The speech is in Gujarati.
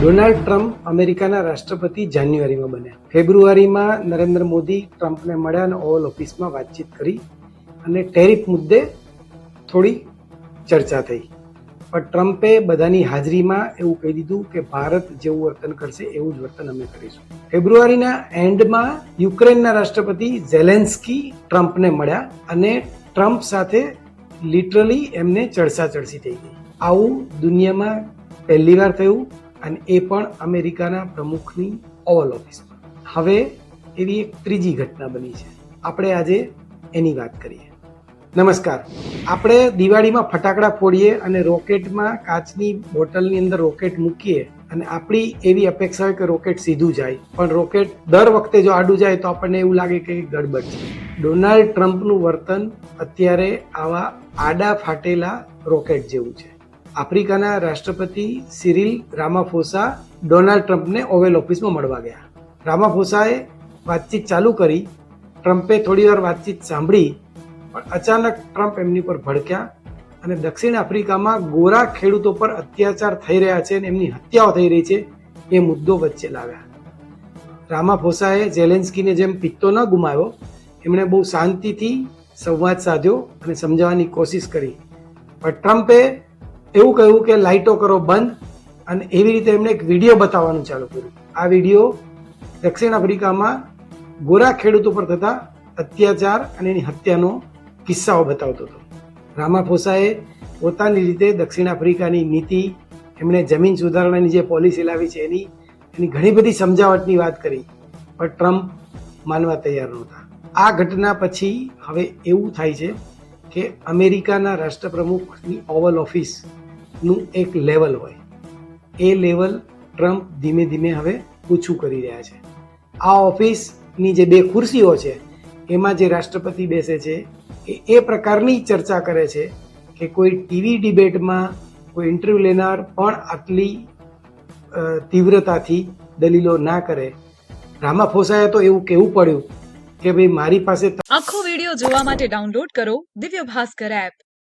ડોનાલ્ડ ટ્રમ્પ અમેરિકાના રાષ્ટ્રપતિ જાન્યુઆરીમાં બન્યા. ફેબ્રુઆરીમાં નરેન્દ્ર મોદી ટ્રમ્પને મળ્યા અને ઓવલ ઓફિસમાં વાતચીત કરી અને ટેરિફ મુદ્દે થોડી ચર્ચા થઈ. પણ ટ્રમ્પે બધાની હાજરીમાં એવું કહી દીધું કે ભારત જેવું વર્તન કરશે એવું જ વર્તન અમે કરીશું. ફેબ્રુઆરીના એન્ડમાં યુક્રેનના રાષ્ટ્રપતિ ઝેલેન્સ્કી ટ્રમ્પને મળ્યા અને ટ્રમ્પ સાથે લિટરલી એમને ચડસાચડસી થઈ ગઈ. આવું દુનિયામાં પહેલીવાર થયું અને એ પણ અમેરિકાના પ્રમુખની ઓવલ ઓફિસમાં. હવે એવી એક ત્રીજી ઘટના બની છે. આપણે આજે એની વાત કરીએ. નમસ્કાર. આપણે દિવાળીમાં ફટાકડા ફોડીએ અને રોકેટમાં કાચની બોટલની અંદર રોકેટ મૂકીએ અને આપણી એવી અપેક્ષા હોય કે રોકેટ સીધું જાય, પણ રોકેટ દર વખતે જો આડું જાય તો આપણને એવું લાગે કે ગડબડ છે. ડોનાલ્ડ ટ્રમ્પનું વર્તન અત્યારે આવા આડા ફાટેલા રોકેટ જેવું છે. આફ્રિકાના રાષ્ટ્રપતિ સિરિલ રામાફોસા ડોનાલ્ડ ટ્રમ્પને ઓવલ ઓફિસમાં મળવા ગયા. રામાફોસાએ વાતચીત ચાલુ કરી. ટ્રમ્પે થોડીવાર વાતચીત સાંભળી, પણ અચાનક ટ્રમ્પ એમની પર ભડક્યા અને દક્ષિણ આફ્રિકામાં ગોરા ખેડૂતો પર અત્યાચાર થઈ રહ્યા છે અને એમની હત્યાઓ થઈ રહી છે એ મુદ્દો વચ્ચે લાવ્યા. રામાફોસાએ ઝેલેન્સ્કીને જેમ પિત્તો ન ગુમાવ્યો, એમણે બહુ શાંતિથી સંવાદ સાધ્યો અને સમજાવવાની કોશિશ કરી. પણ ટ્રમ્પે એવું કહ્યું કે લાઇટો કરો બંધ, અને એવી રીતે એમણે એક વિડીયો બતાવવાનું ચાલુ કર્યું. આ વિડીયો દક્ષિણ આફ્રિકામાં ગોરા ખેડૂતો પર થતા અત્યાચાર અને એની હત્યાનો કિસ્સાઓ બતાવતો હતો. રામાફોસાએ પોતાની રીતે દક્ષિણ આફ્રિકાની નીતિ, એમણે જમીન સુધારણાની જે પોલિસી લાવી છે એની ઘણી બધી સમજાવટની વાત કરી, પણ ટ્રમ્પ માનવા તૈયાર નહોતા. આ ઘટના પછી હવે એવું થાય છે કે અમેરિકાના રાષ્ટ્રપ્રમુખની ઓવલ ઓફિસનું એક લેવલ હોય, એ લેવલ ટ્રમ્પ ધીમે ધીમે હવે ઓછું કરી રહ્યા છે. આ ઓફિસની જે બે ખુરશીઓ છે એમાં જે રાષ્ટ્રપતિ બેસે છે એ પ્રકારની ચર્ચા કરે છે કે કોઈ ટીવી ડિબેટમાં કોઈ ઇન્ટરવ્યુ લેનાર પણ આટલી તીવ્રતાથી દલીલો ના કરે. રામાફોસાએ તો એવું કહેવું પડ્યું કે ભાઈ મારી પાસે આખો વિડિયો જોવા માટે ડાઉનલોડ કરો દિવ્ય ભાસ્કર એપ.